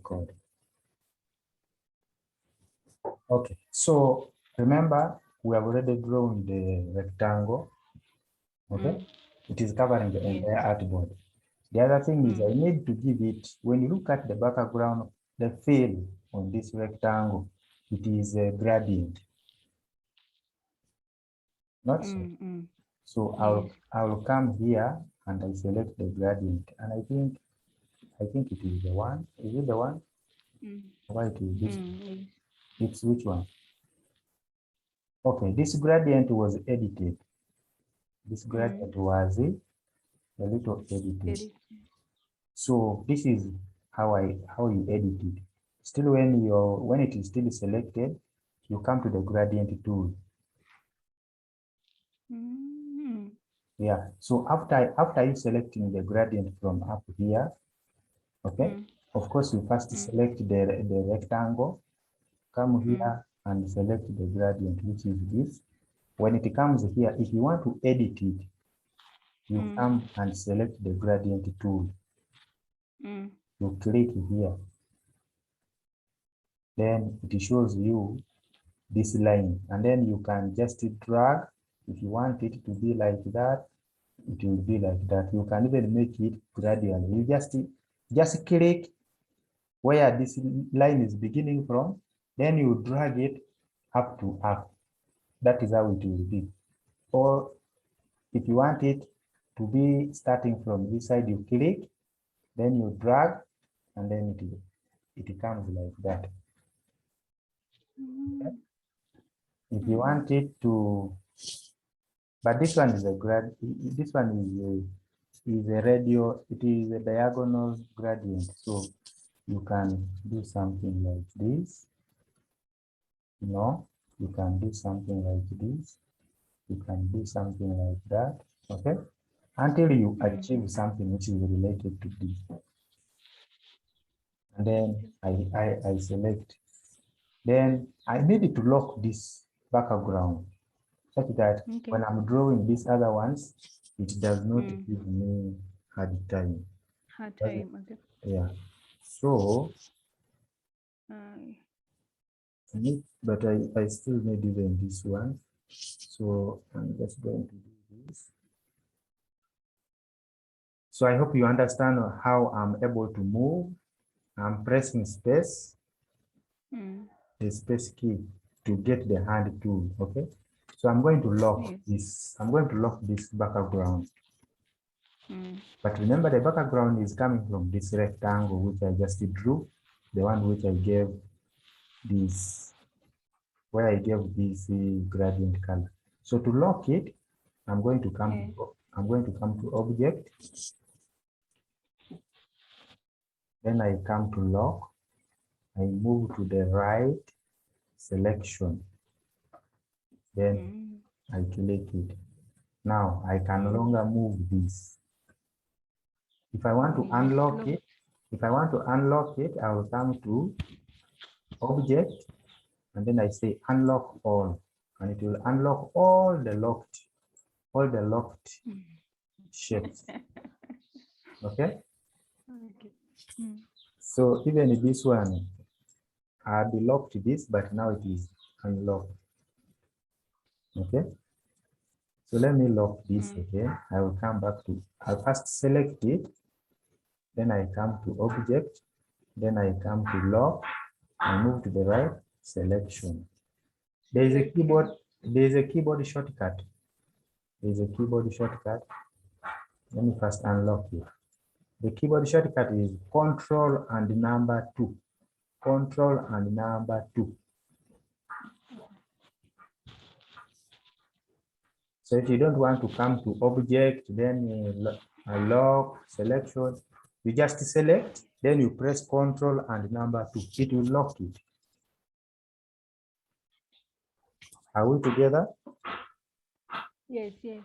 code. Okay, so remember we have already drawn the rectangle. Okay, it is covering the entire artboard. The other thing is I need to give it, when you look at the background, the fill on this rectangle, it is a gradient. Not so. So I'll come here and I select the gradient, and I think it is the one. Is it the one? Why it is this? It's which one? Okay, this gradient was edited. This gradient was a little edited. So this is how you edit it. Still, when it is still selected, you come to the gradient tool. Yeah. So after you selecting the gradient from up here, okay. Of course, you first select the rectangle. Come here and select the gradient, which is this. When it comes here, if you want to edit it, you come and select the gradient tool. You click here. Then it shows you this line, and then you can just drag. If you want it to be like that, it will be like that. You can even make it gradual. You just click where this line is beginning from, then you drag it up to up. That is how it will be. Or if you want it to be starting from this side, you click, then you drag, and then it comes like that. Okay? If you want it to, but this one is this one is a radial, it is a diagonal gradient. So you can do something like this. You can do something like this. You can do something like that. Okay, until you achieve something which is related to this. And then I select. Then I need to lock this background such that when I'm drawing these other ones, it does not give me hard time. Okay. Yeah. So, but I still need even this one. So I'm just going to do this. So I hope you understand how I'm able to move. I'm pressing space, the space key to get the hand tool. Okay. So I'm going to lock this. I'm going to lock this background. But remember, the background is coming from this rectangle which I just drew, the one which I gave this, where I gave this gradient color. So to lock it, I'm going to come to object. Then I come to lock. I move to the right selection. Then I click it. Now I can no longer move this. If I want to unlock it, I will come to object, and then I say unlock all, and it will unlock all the locked shapes. Okay. So even this one, I locked this, but now it is unlocked. Okay. So let me lock this again. I will come back to, I'll first select it, then I come to object, then I come to lock, I move to the right selection. There is a keyboard shortcut. There is a keyboard shortcut. Let me first unlock it. The keyboard shortcut is Control and number 2. Control and number 2. So if you don't want to come to object, then lock selection, you just select, then you press Control and number 2. It will lock it. Are we together? Yes, yes.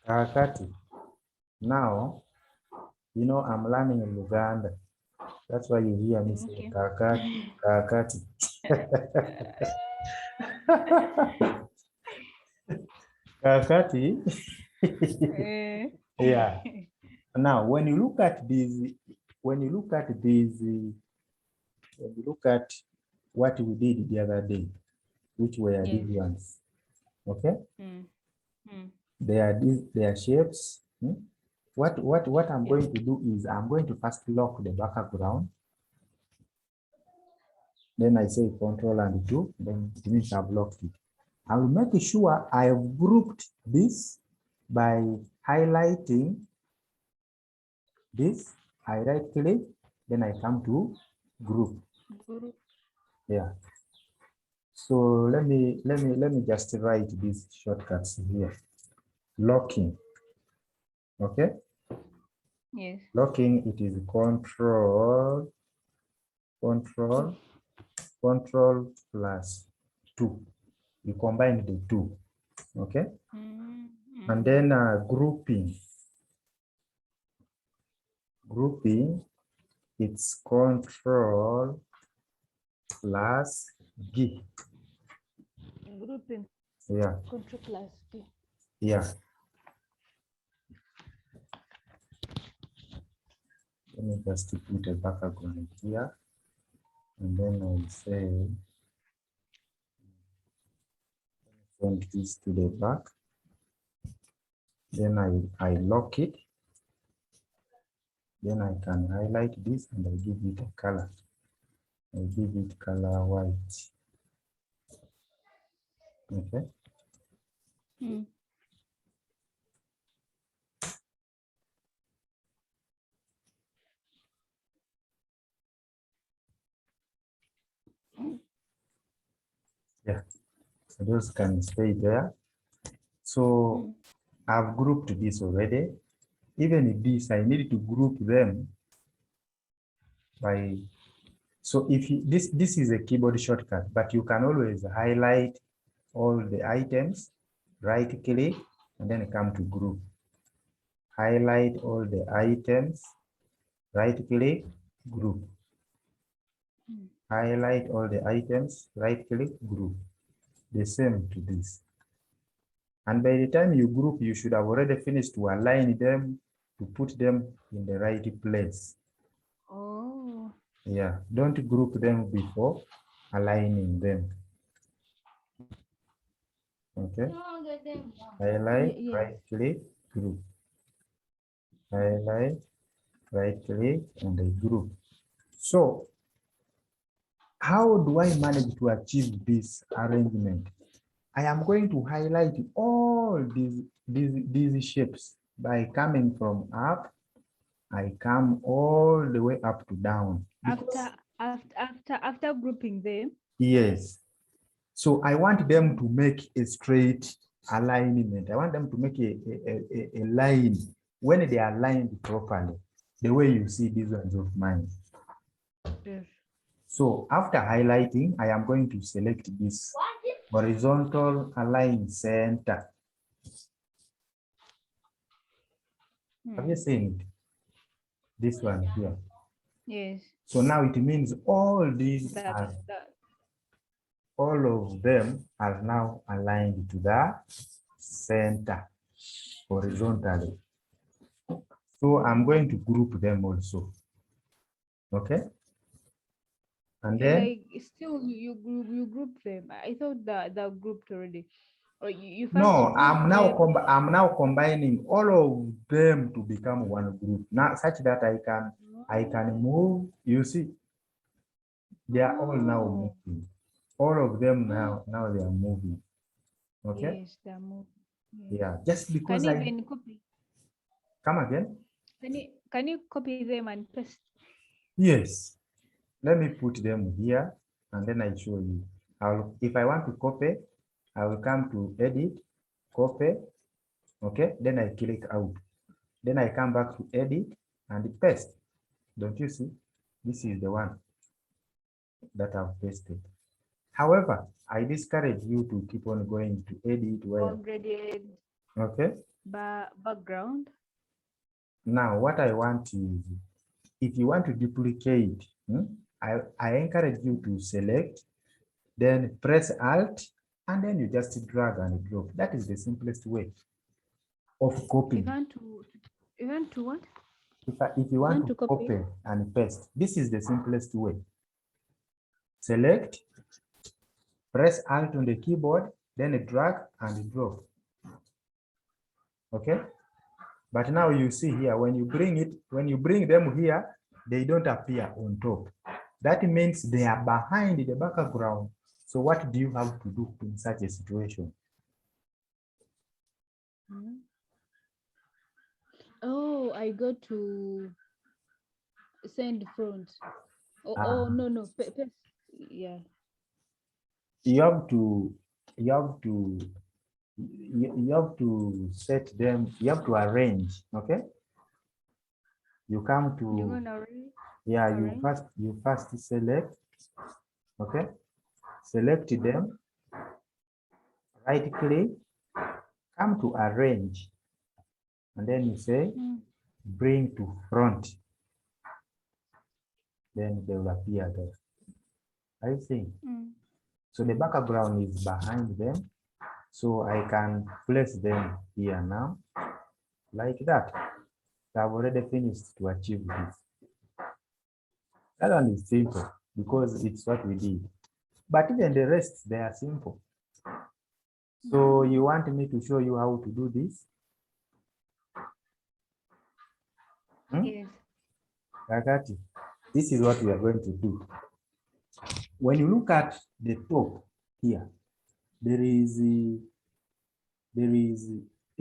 Kakati. Now, you know I'm learning in Uganda. That's why you hear me say Kakati, Kakati. Kakati. Yeah. Now, when you look at these when you look at what we did the other day, which were Yes. these ones, okay? Mm. Mm. They are shapes. What I'm Yeah. going to do is I'm going to first lock the background. Then I say Control and 2, then it means I've locked it. I will make sure I have grouped this by highlighting this. I right click, then I come to group. Guru. Yeah. So let me just write these shortcuts here. Locking. Okay. Yes. Locking, it is control plus 2. You combine the 2. Okay. Mm. And Mm. then grouping. Grouping, it's control plus G. Grouping. Yeah. Control plus G. Yeah. Let me just put a background here. And then I'll say, send this to the back. Then I lock it. Then I can highlight this and I give it a color. I give it color white. Okay. Mm. Yeah. So those can stay there. So Mm. I've grouped this already. Even this, I need to group them by. So if you, this is a keyboard shortcut, but you can always highlight all the items, right click, and then come to group. Highlight all the items, right click, group. Mm. Highlight all the items, right click, group. The same to this. And by the time you group, you should have already finished to align them, to put them in the right place. Oh. Yeah, don't group them before aligning them. Okay. Highlight, Yes. right click, group. Highlight, right click, and a group. So how do I manage to achieve this arrangement? I am going to highlight all these shapes by coming from up. I come all the way up to down. After grouping them. Yes. So I want them to make a straight alignment. I want them to make a line when they are aligned properly, the way you see these ones of mine. Yes. So after highlighting, I am going to select this horizontal align center. Have you seen it? This one here. Yes. So now it means all these are, all of them are now aligned to the center horizontally. So I'm going to group them also. Okay. And then Like still you group them. I thought that they're grouped already. Or you first no, group them. I'm now combining all of them to become one group. Now such that I can move. You see, they are all now Oh. moving. All of them now they are moving. Okay. Yes, they're moving. Yes. Yeah, just because Can you I even copy? come again. Can you copy them and paste? Yes. Let me put them here and then I show you. If I want to copy, I will come to edit, copy. Okay. Then I click out. Then I come back to edit and paste. Don't you see? This is the one that I've pasted. However, I discourage you to keep on going to edit where. Upgraded Okay. background. Now, what I want is, if you want to duplicate, I encourage you to select, then press Alt, and then you just drag and drop. That is the simplest way of copying. You want to what? If you want to copy copy and paste, this is the simplest way. select, press Alt on the keyboard, then drag and drop. Okay. But now you see here, when you bring them here, they don't appear on top. That means they are behind the background. So what do you have to do in such a situation? Oh, I go to send front. Oh, no. Yeah. You have to set them, you have to arrange, okay? You come to, You're gonna read? yeah, Arrange? you first select, okay? Select them, right click, come to arrange, and then you say bring to front. Then they will appear there. I see. So the background is behind them. So I can place them here now, like that. I've already finished to achieve this. That one is simple because it's what we did. But even the rest, they are simple. So you want me to show you how to do this? Yes. Kakati, this is what we are going to do. When you look at the top here, there is a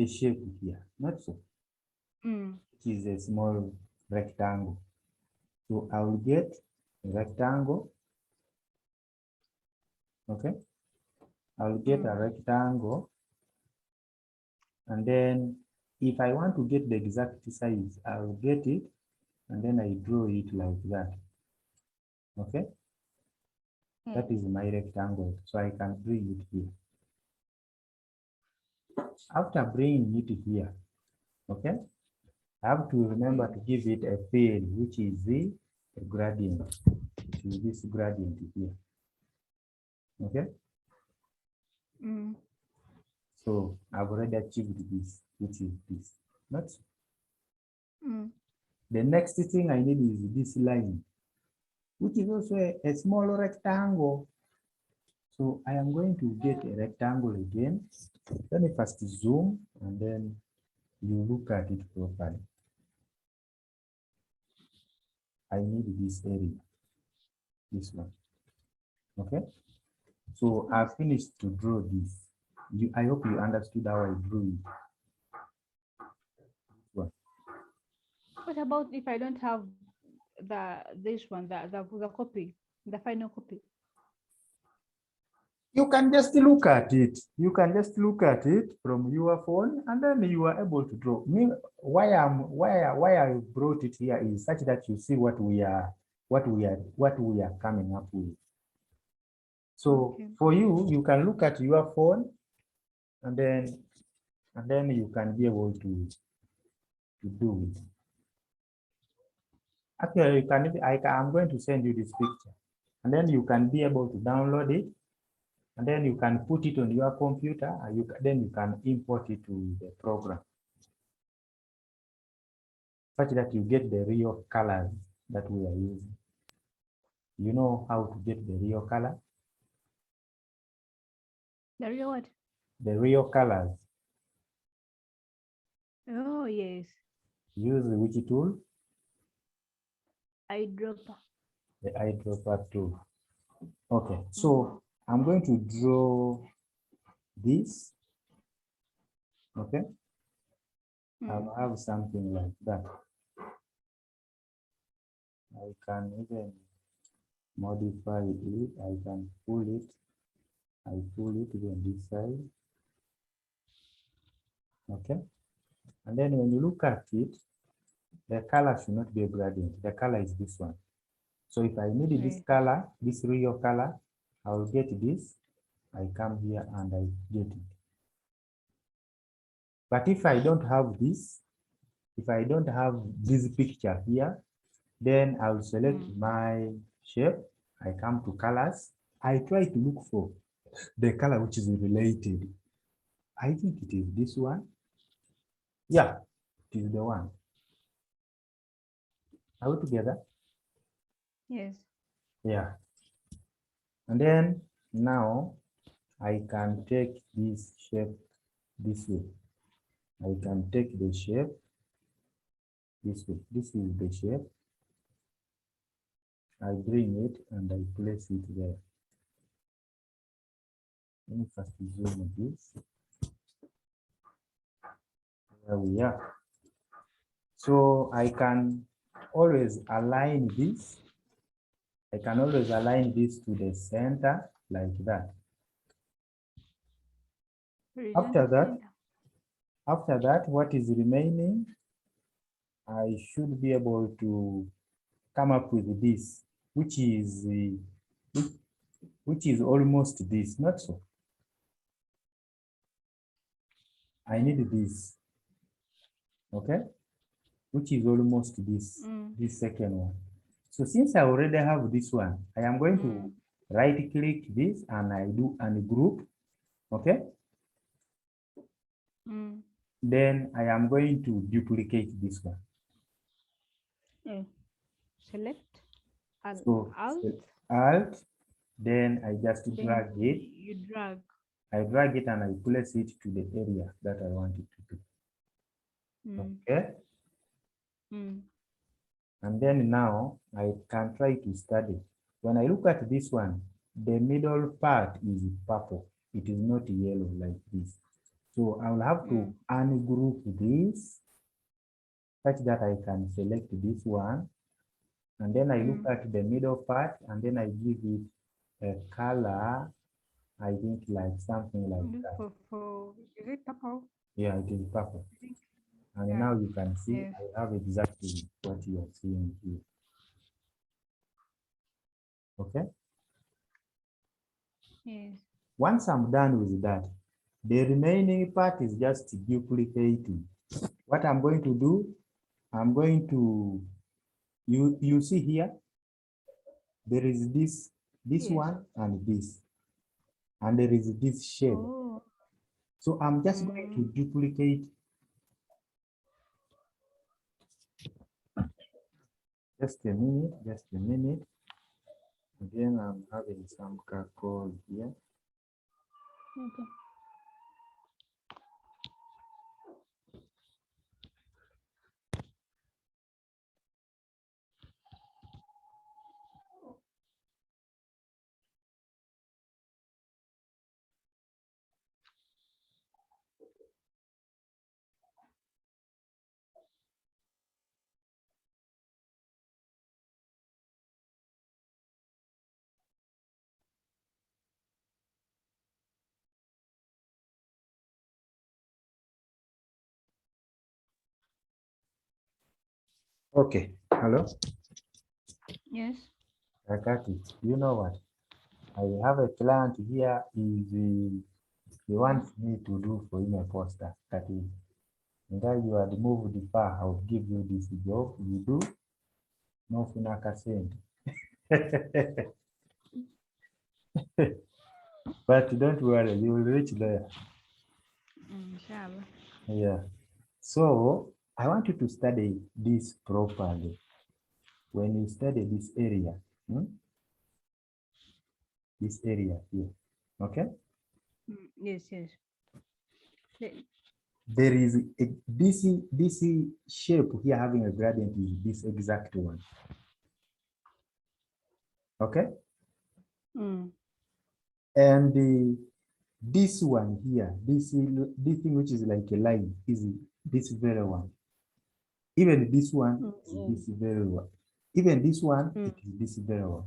shape here, not so. It is a small rectangle. So I will get a rectangle. Okay. I will get a rectangle. And then if I want to get the exact size, I will get it. And then I draw it like that. Okay. That is my rectangle. So I can bring it here. After bringing it here, okay, I have to remember to give it a fill, which is the gradient. To this gradient here. Okay. So I've already achieved this, which is this. Not so. The next thing I need is this line, which is also a small rectangle. So I am going to get a rectangle again. Let me first zoom and then you look at it properly. I need this area, this one. Okay. So I've finished to draw this. I hope you understood how I drew it. What about if I don't have this one, the copy, the final copy? You can just look at it. You can just look at it from your phone, and then you are able to draw. Why I brought it here is such that you see what we are coming up with. So for you, you can look at your phone, and then you can be able to do it. Actually, I'm going to send you this picture, and then you can be able to download it. And then you can put it on your computer, and then you can import it to the program, such that you get the real colors that we are using. You know how to get the real color? The real what? The real colors. Oh, yes. Use which tool? Eyedropper. The eyedropper tool. Okay, so I'm going to draw this. Okay. I'll have something like that. I can even modify it. I can pull it. I pull it on this side. Okay. And then when you look at it, the color should not be a gradient. The color is this one. So if I need this color, this real color, I will get this. I come here and I get it. But if I don't have this, if I don't have this picture here, then I will select my shape. I come to colors. I try to look for the color which is related. I think it is this one. Yeah, it is the one. Are we together? Yes. Yeah. And then now I can take this shape this way. I can take the shape this way. This is the shape. I bring it and I place it there. Let me first zoom this. There we are. So I can always align this. I can always align this to the center like that. Horizontal After that, what is remaining, I should be able to come up with this, which is almost this, not so. I need this, okay, which is almost this, this second one. So since I already have this one, I am going to right click this and I do ungroup, okay? Then I am going to duplicate this one. Select So Alt, then I just drag it. You drag. I drag it and I place it to the area that I want it to be. Okay. And then now I can try to study. When I look at this one, the middle part is purple. It is not yellow like this. So I will have to ungroup this such that I can select this one. And then I look at the middle part and then I give it a color, I think like something like that. Is it purple? Yeah, it is purple. And now you can see I have exactly what you are seeing here. Okay. Yes. Once I'm done with that, the remaining part is just duplicating. What I'm going to do, I'm going to, you see here, there is this one and this, and there is this shape. So I'm just going to duplicate. Just a minute. Again, I'm having some call here. Okay. Okay, hello? Yes. Akaki, you know what? I have a client here, he wants me to do for him a poster. That is, and you had moved far, I'll give you this job. You do, no funaka send. But don't worry, you will reach there. Inshallah. Yeah. So I want you to study this properly. When you study this area, this area here, okay? Yes. There is a this shape here having a gradient is this exact one. Okay? And this one here, this thing which is like a line is this very one. Even this one is this very one. Even this one it is this very one.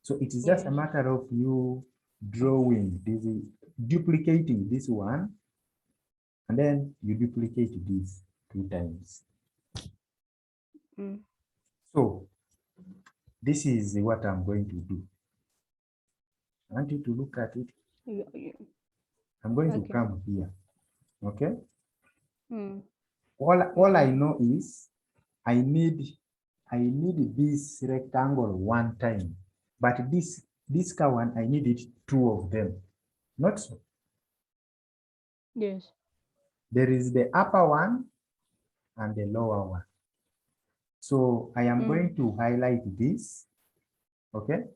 So it is just a matter of you drawing this, duplicating this one, and then you duplicate this 2 times. So this is what I'm going to do. I want you to look at it. I'm going to come here. Okay. All I know is I need this rectangle 1 time, but this one I needed 2 of them. Not so. Yes. There is the upper one and the lower one. So I am going to highlight this. Okay.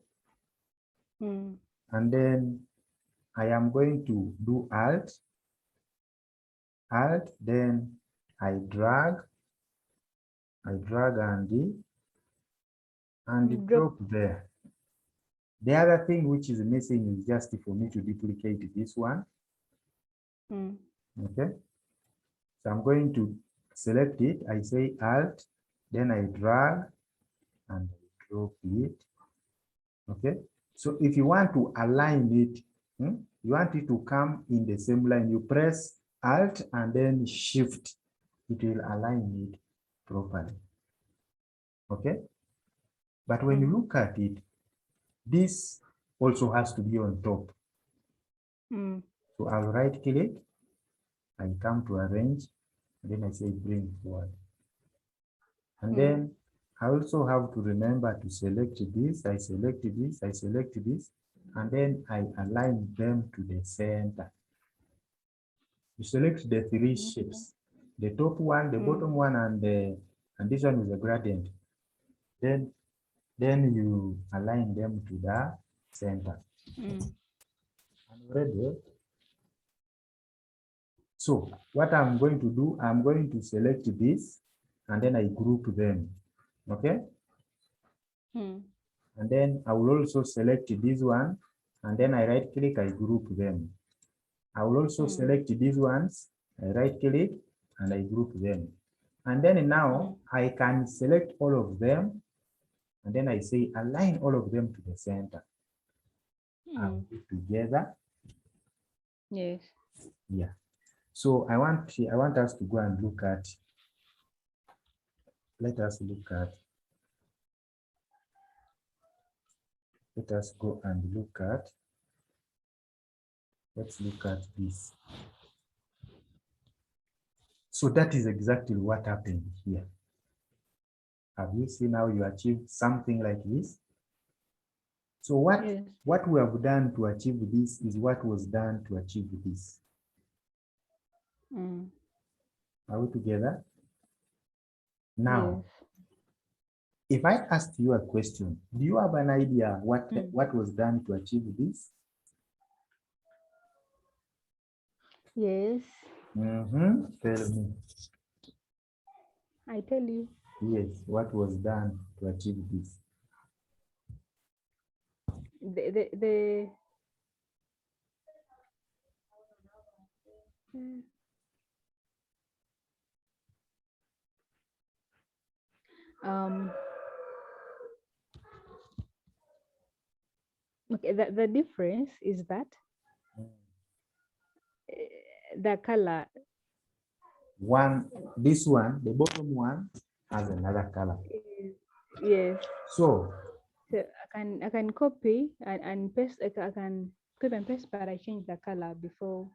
and then I am going to do Alt, then I drag and Drop. drop there. The other thing which is missing is just for me to duplicate this one. Okay, so I'm going to select it. I say Alt, then I drag and drop it. Okay, so if you want to align it, you want it to come in the same line, you press Alt and then Shift. It will align it properly. Okay, but when you look at it, this also has to be on top. So I'll right click, I come to arrange, and then I say bring forward. And then I also have to remember to select this, I select this, I select this, and then I align them to the center. You select the three shapes, the top one, the bottom one, and this one is a gradient. Then you align them to the center. I'm ready. So what I'm going to do, I'm going to select this and then I group them. Okay. And then I will also select this one and then I right click, I group them. I will also select these ones, I right click and I group them. And then now I can select all of them and then I say align all of them to the center. I'll put together. Yes. Yeah. So I want us to go and look at, let us go and look at, let's look at this. So that is exactly what happened here. Have you seen how you achieve something like this? So what we have done to achieve this is what was done to achieve this. Are we together? Now, if I asked you a question, do you have an idea what was done to achieve this? Yes. Tell me. I tell you. Yes, what was done to achieve this? Okay, the difference is that the color. This one, the bottom one has another color. Yes. So I can copy and paste. I can copy and paste, but I change the color before.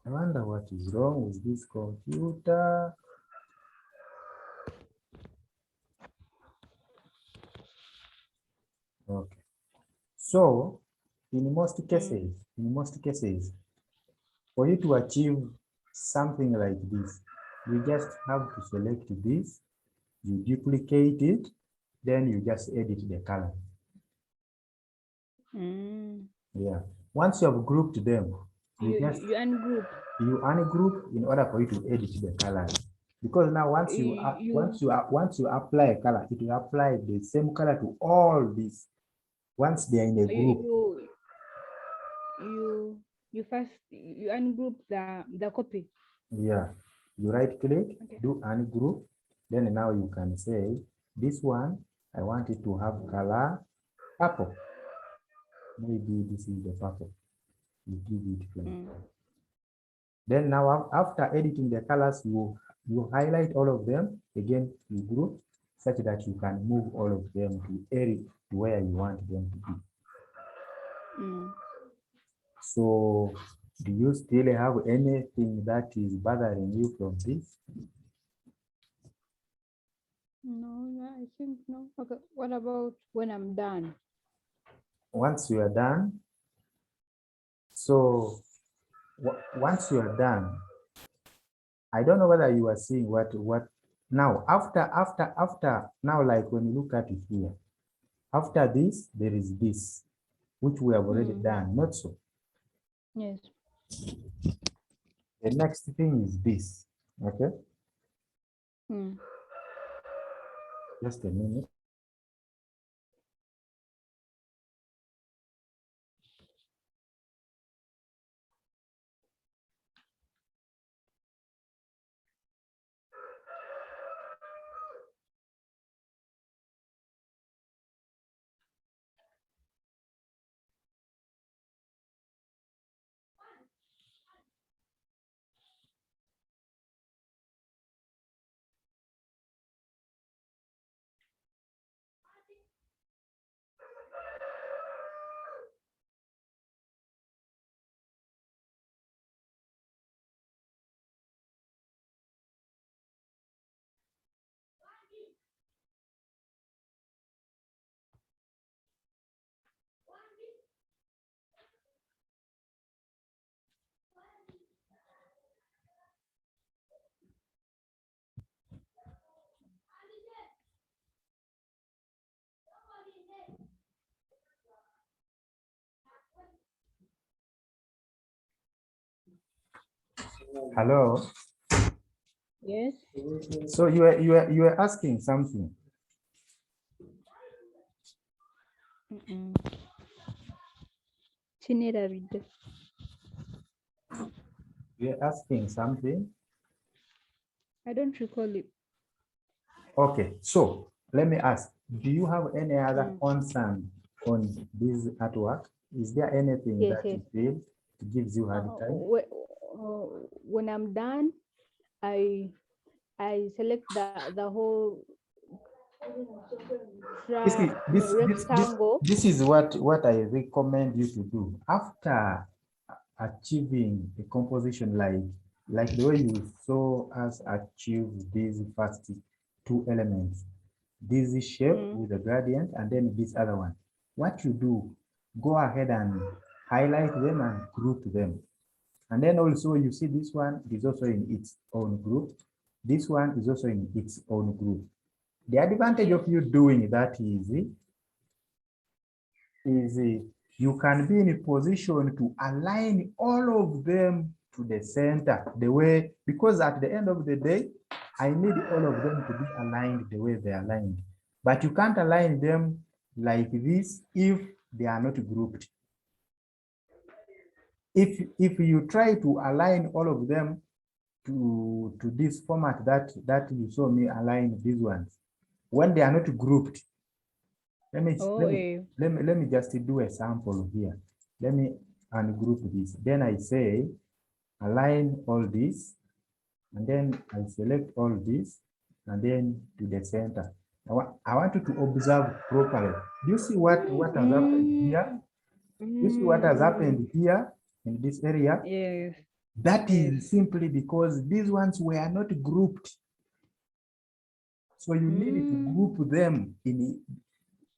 I wonder what is wrong with this computer. Okay. So in most cases, for you to achieve something like this, you just have to select this, you duplicate it, then you just edit the color. Yeah. Once you have grouped them, you ungroup in order for you to edit the colors. Because now once you apply a color, it will apply the same color to all these. Once they are in a group. You first ungroup the copy. Yeah. You right click, do ungroup. Then now you can say this one, I want it to have color purple. Maybe this is the purple. You give it like Then now after editing the colors, you highlight all of them. Again, you group such that you can move all of them to area to where you want them to be. So do you still have anything that is bothering you from this? No, I think no. Okay, what about when I'm done? Once you are done, so once you are done, I don't know whether you are seeing what now after now, like when you look at it here, After this, there is this, which we have already done, not so. Yes. The next thing is this, okay? Just a minute. Hello. Yes. So you were asking something. You're asking something. I don't recall it. Okay, so let me ask, do you have any other concern on this artwork? Is there anything Yes, that you feel gives you hard time? When I'm done, I select the whole rectangle. This is what I recommend you to do after achieving a composition like the way you saw us achieve these first two elements, this shape with a gradient and then this other one. What you do, go ahead and highlight them and group them. And then also you see this one is also in its own group. This one is also in its own group. The advantage of you doing that is you can be in a position to align all of them to the center, the way, because at the end of the day, I need all of them to be aligned the way they are aligned. But you can't align them like this if they are not grouped. If you try to align all of them to this format that you saw me align these ones, when they are not grouped, let me just do a sample here. Let me ungroup this. Then I say align all this, and then I select all this, and then to the center. I want you to observe properly. Do you see what has happened here? You see what has happened here in this area? Yes. That is simply because these ones were not grouped. So you need to group them in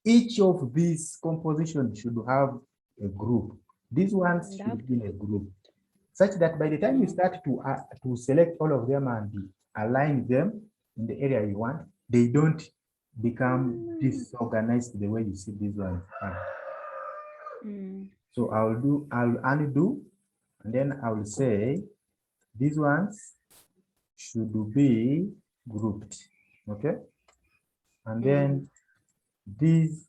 each of these compositions should have a group. These ones should be in a group, such that by the time you start to select all of them and align them in the area you want, they don't become disorganized the way you see these ones are. So I'll undo, and then I will say these ones should be grouped, okay? And then these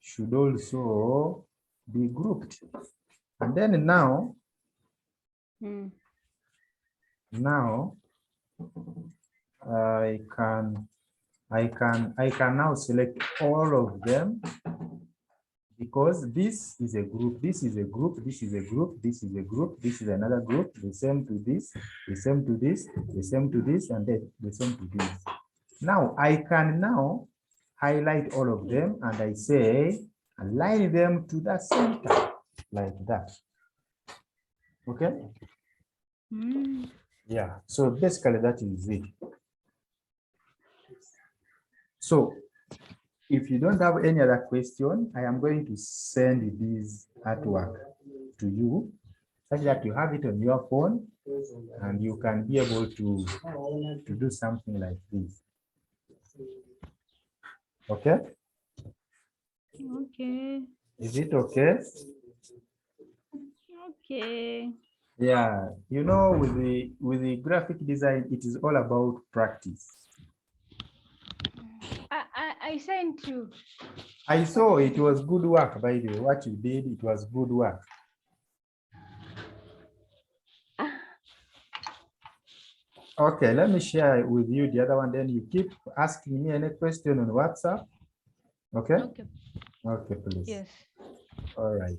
should also be grouped. And then now I can now select all of them, because this is a group, this is a group, this is a group, this is a group, this is another group, the same to this, the same to this, the same to this, and then the same to this. Now I can now highlight all of them and I say align them to the center like that. Okay. Yeah, so basically that is it. So if you don't have any other question, I am going to send this artwork to you such that you have it on your phone and you can be able to do something like this. Okay. Okay. Is it okay? Okay. Yeah, you know, with the graphic design, it is all about practice. I sent you. I saw it was good work, by the way. What you did, it was good work. Okay, let me share with you the other one. Then you keep asking me any question on WhatsApp. Okay? Okay. Okay, please. Yes. All right.